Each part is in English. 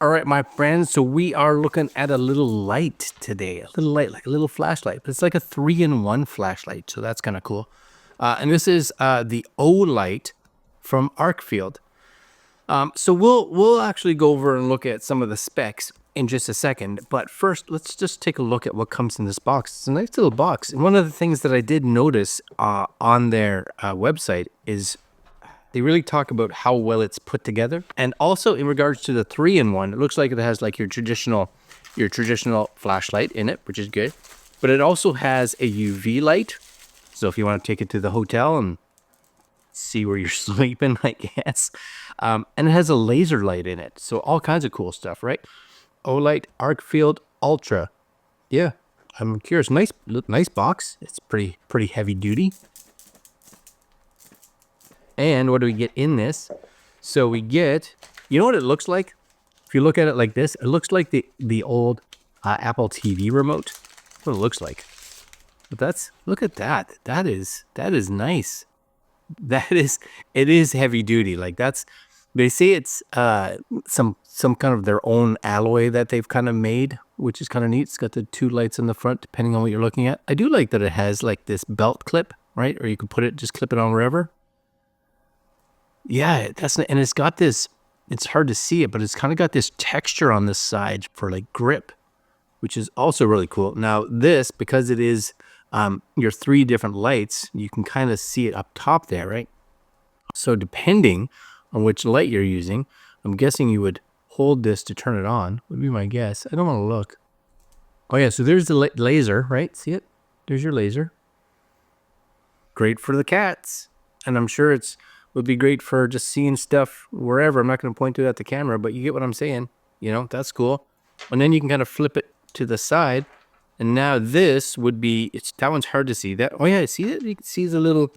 All right, my friends, so we are looking at a little light today. A little light, like a little flashlight. But it's like a 3-in-1 flashlight, so that's kind of cool. And this is the Olight from Arkfeld. So we'll actually go over and look at some of the specs in just a second. But first, let's just take a look at what comes in this box. It's a nice little box. And one of the things that I did notice on their website is they really talk about how well it's put together. And also in regards to the 3-in-1, it looks like it has like your traditional flashlight in it, which is good. But it also has a UV light. So if you want to take it to the hotel and see where you're sleeping, I guess. And it has a laser light in it. So all kinds of cool stuff, right? Olight Arkfeld Ultra. Yeah, I'm curious. Nice box. It's pretty heavy duty. And what do we get in this? So we get, you know what it looks like? If you look at it like this, it looks like the old Apple TV remote. That's what it looks like. But look at that. That is nice. It is heavy duty. Like they say it's some kind of their own alloy that they've kind of made, which is kind of neat. It's got the 2 lights in the front, depending on what you're looking at. I do like that it has like this belt clip, right? Or you can just clip it on wherever. Yeah, and it's got this, it's hard to see it, but it's kind of got this texture on this side for like grip, which is also really cool. Now this, because it is your 3 different lights, you can kind of see it up top there, right? So depending on which light you're using, I'm guessing you would hold this to turn it on, would be my guess. I don't want to look. Oh yeah, so there's the laser, right? See it? There's your laser. Great for the cats. And I'm sure would be great for just seeing stuff wherever. I'm not going to point to it at the camera, but you get what I'm saying. You know, that's cool. And then you can kind of flip it to the side. And now this would be, that one's hard to see. Oh yeah, see it? You can see the little,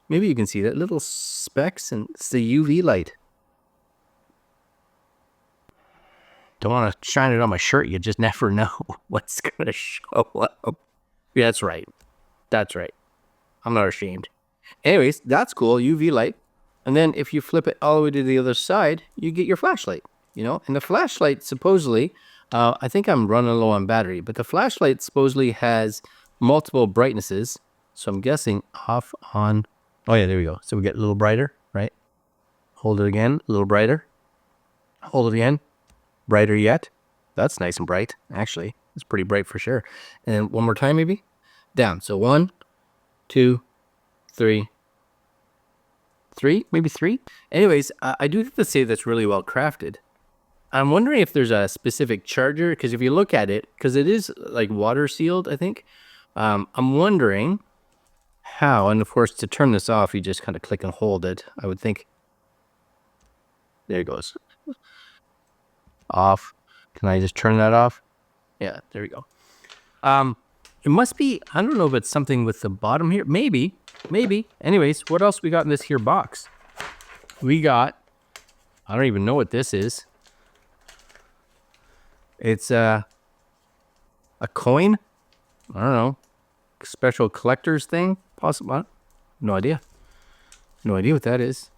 maybe you can see that little specks, and it's the UV light. Don't want to shine it on my shirt. You just never know what's going to show up. Yeah, that's right. That's right. I'm not ashamed. Anyways, that's cool. UV light. And then if you flip it all the way to the other side, you get your flashlight, you know? And the flashlight supposedly, I think I'm running low on battery, but the flashlight supposedly has multiple brightnesses. So I'm guessing off, on. Oh yeah, there we go. So we get a little brighter, right? Hold it again, a little brighter. Hold it again, brighter yet. That's nice and bright, actually. It's pretty bright for sure. And then one more time maybe. Down. So 1, 2, 3. 3, maybe 3. Anyways, I do have to say that's really well crafted. I'm wondering if there's a specific charger, because if you look at it, because it is like water sealed, I think. I'm wondering how, and of course to turn this off, you just kind of click and hold it, I would think. There it goes. Off. Can I just turn that off? Yeah, there we go. It must be, I don't know if it's something with the bottom here. Maybe. Anyways, what else we got in this here box? We got, I don't even know what this is. It's a coin. I don't know. Special collector's thing, possible. No idea. No idea what that is.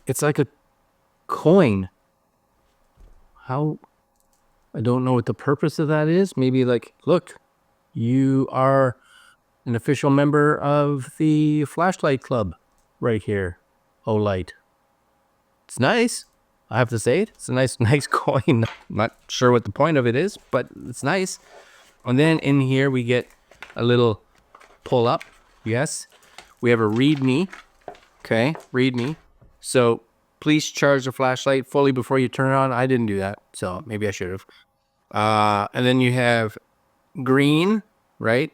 It's like a coin. How? I don't know what the purpose of that is. Maybe like, look, you are an official member of the flashlight club right here. Olight. It's nice. I have to say it. It's a nice coin. I'm not sure what the point of it is, but it's nice. And then in here we get a little pull up. Yes. We have a read me. Okay. Read me. So please charge the flashlight fully before you turn it on. I didn't do that, so maybe I should have. And then you have green, right?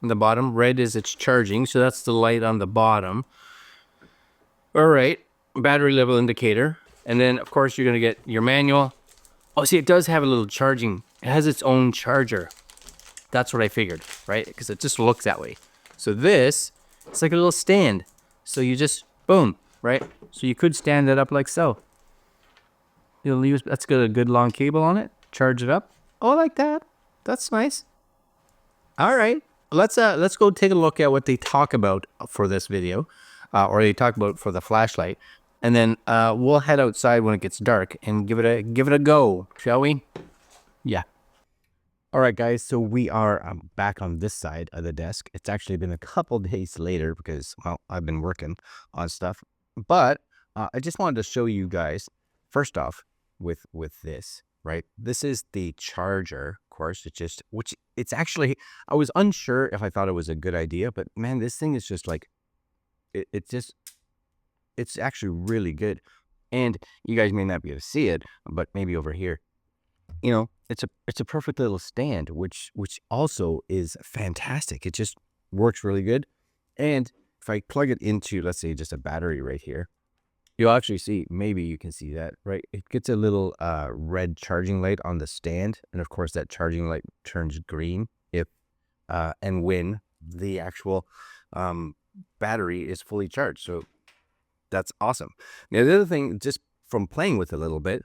On the bottom. Red is it's charging, so that's the light on the bottom. All right. Battery level indicator. And then, of course, you're going to get your manual. Oh, see, it does have a little charging. It has its own charger. That's what I figured, right? Because it just looks that way. So this, it's like a little stand. So you just, boom, right? So you could stand it up like so. That's got a good long cable on it. Charge it up. Oh, like that. That's nice. All right. Let's go take a look at what they talk about for this video. Or they talk about for the flashlight. And then we'll head outside when it gets dark and give it a go, shall we? Yeah. All right, guys. So we are back on this side of the desk. It's actually been a couple days later because, well, I've been working on stuff. But I just wanted to show you guys, first off, with this, right? This is the charger, of course. It's actually, I was unsure if I thought it was a good idea, but man, this thing is just like, it's actually really good. And you guys may not be able to see it, but maybe over here, you know, it's a perfect little stand, which also is fantastic. It just works really good. And if I plug it into, let's say, just a battery right here, you'll actually see, maybe you can see that, right? It gets a little red charging light on the stand. And of course, that charging light turns green if and when the actual battery is fully charged. So that's awesome. Now, the other thing, just from playing with it a little bit,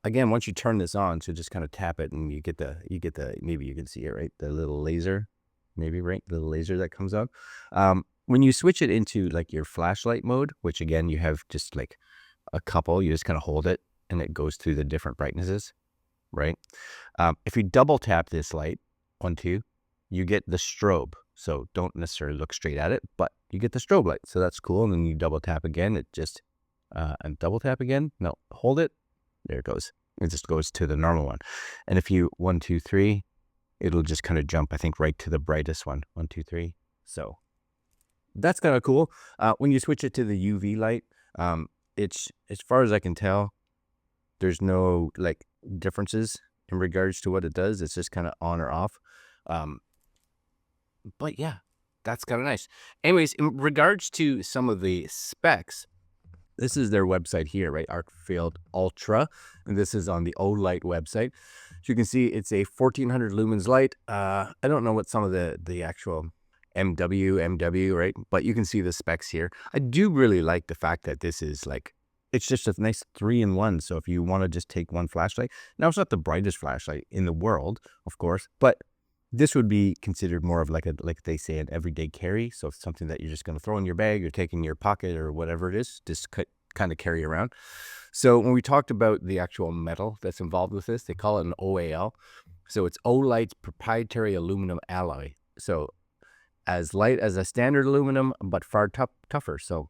again, once you turn this on, so just kind of tap it and you get the, maybe you can see it, right? The little laser, maybe, right? The little laser that comes up. When you switch it into like your flashlight mode, which again, you have just like a couple, you just kind of hold it and it goes through the different brightnesses, right? If you double tap this light, 1, 2, you get the strobe. So don't necessarily look straight at it, but you get the strobe light. So that's cool. And then you double tap again. It just, and double tap again. No, hold it. There it goes. It just goes to the normal one. And if you 1, 2, 3, it'll just kind of jump, I think, right to the brightest one. 1, 2, 3. So that's kind of cool. When you switch it to the UV light, it's, as far as I can tell, there's no like differences in regards to what it does. It's just kind of on or off. But yeah, that's kind of nice. Anyways, in regards to some of the specs, this is their website here, right? Arkfeld Ultra. And this is on the Olight website. So you can see it's a 1400 lumens light. I don't know what some of the actual MW, right? But you can see the specs here. I do really like the fact that this is like, it's just a nice 3-in-1. So if you want to just take one flashlight, now it's not the brightest flashlight in the world, of course, but this would be considered more of like they say, an everyday carry. So it's something that you're just going to throw in your bag or take in your pocket or whatever it is, just kind of carry around. So when we talked about the actual metal that's involved with this, they call it an OAL. So it's Olight's proprietary aluminum alloy. So as light as a standard aluminum, but far tougher. So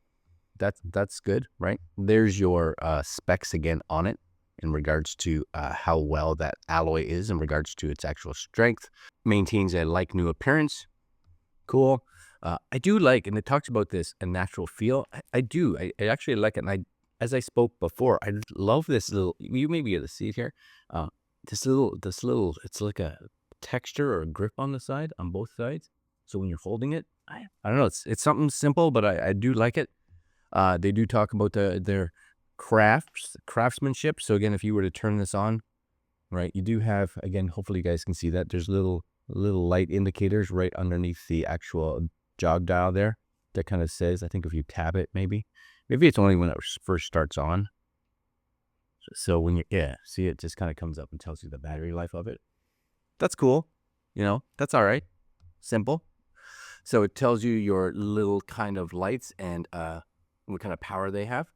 that's good, right? There's your specs again on it in regards to how well that alloy is in regards to its actual strength. Maintains a like new appearance. Cool. I do like, and it talks about this, a natural feel. I actually like it. And as I spoke before, I love this little, you may be able to see it here. This little, it's like a texture or a grip on the side, on both sides. So when you're holding it, I don't know, it's something simple, but I do like it. They do talk about their craftsmanship. So again, if you were to turn this on, right, you do have, again, hopefully you guys can see that there's little light indicators right underneath the actual jog dial there that kind of says, I think if you tap it, maybe it's only when it first starts on. So when you, see, it just kind of comes up and tells you the battery life of it. That's cool. You know, that's all right. Simple. So it tells you your little kind of lights and what kind of power they have.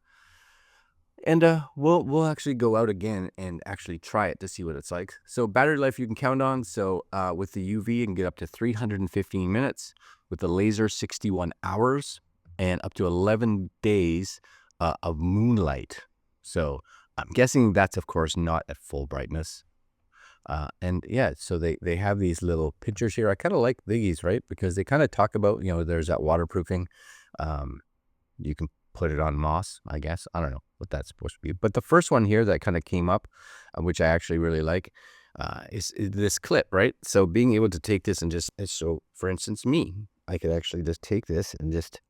And we'll actually go out again and actually try it to see what it's like. So battery life you can count on. So with the UV, you can get up to 315 minutes. With the laser, 61 hours. And up to 11 days of moonlight. So I'm guessing that's, of course, not at full brightness. And yeah, so they have these little pictures here. I kind of like these, right? Because they kind of talk about, you know, there's that waterproofing. You can put it on moss, I guess. I don't know what that's supposed to be. But the first one here that kind of came up, which I actually really like, is this clip, right? So being able to take this and just, so for instance, me, I could actually just take this and just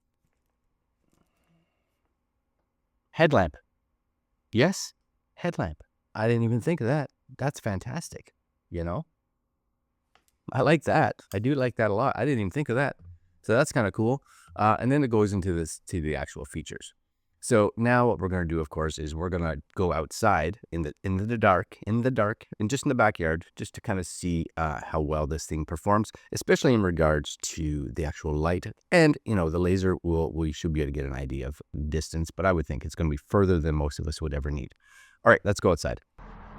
headlamp. Yes, headlamp. I didn't even think of that. That's fantastic. You know, I like that. I do like that a lot. I didn't even think of that. So that's kind of cool. And then it goes into to the actual features. So now what we're going to do, of course, is we're going to go outside in the dark, and just in the backyard, just to kind of see how well this thing performs, especially in regards to the actual light. And, you know, the laser, we should be able to get an idea of distance, but I would think it's going to be further than most of us would ever need. All right, let's go outside.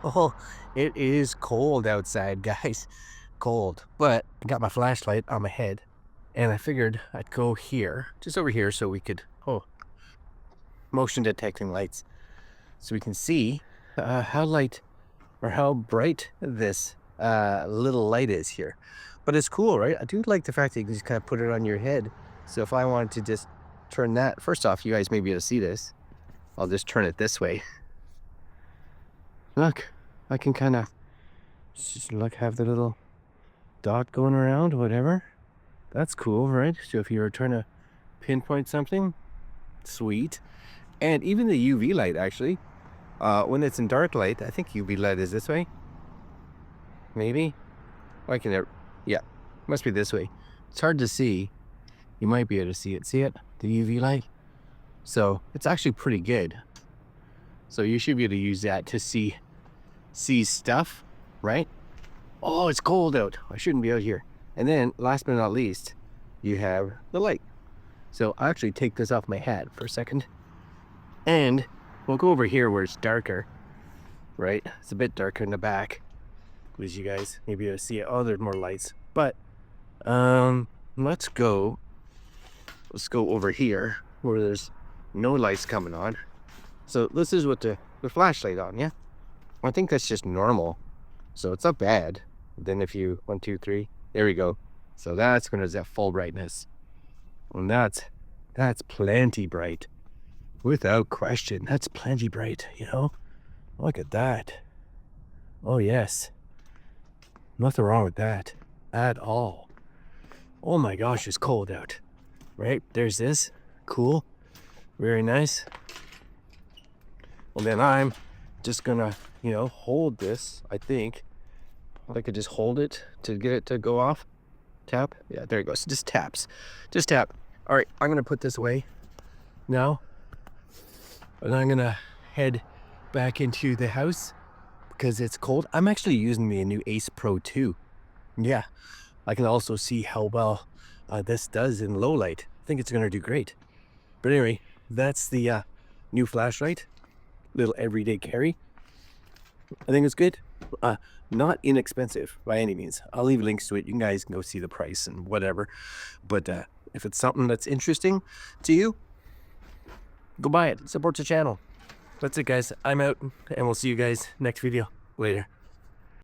Oh, it is cold outside, guys. Cold. But I got my flashlight on my head, and I figured I'd go here, just over here, so we could, motion detecting lights, so we can see how light or how bright this little light is here. But it's cool, right? I do like the fact that you can just kind of put it on your head. So if I wanted to just turn that, first off, you guys may be able to see this. I'll just turn it this way. Look, I can kind of just look, have the little dot going around, whatever. That's cool, right? So if you were trying to pinpoint something, sweet. And even the UV light, actually, when it's in dark light, I think UV light is this way. Maybe. I can, yeah, must be this way. It's hard to see. You might be able to see it. See it? The UV light. So it's actually pretty good. So you should be able to use that to see stuff, right? Oh, it's cold out. I shouldn't be out here. And then, last but not least, you have the light. So I'll actually take this off my hat for a second. And we'll go over here where it's darker, right? It's a bit darker in the back. As you guys maybe able to see it. Oh, there's more lights. But let's go over here where there's no lights coming on. So this is with the flashlight on, yeah? I think that's just normal. So it's not bad. Then if you, 1, 2, 3, there we go. So that's going to that full brightness. And that's plenty bright. Without question, that's plenty bright, you know? Look at that. Oh, yes. Nothing wrong with that at all. Oh my gosh, it's cold out. Right? There's this. Cool. Very nice. Well, then I'm just gonna, hold this, I think. I could just hold it to get it to go off. Tap. Yeah, there it goes. Just taps. Just tap. All right, I'm gonna put this away now. And I'm gonna head back into the house because it's cold. I'm actually using the new Ace Pro 2. Yeah, I can also see how well this does in low light. I think it's gonna do great. But anyway, that's the new flashlight. Little everyday carry. I think it's good. Not inexpensive by any means. I'll leave links to it. You guys can go see the price and whatever. But if it's something that's interesting to you, go buy it. Support the channel. That's it, guys. I'm out, and we'll see you guys next video. Later.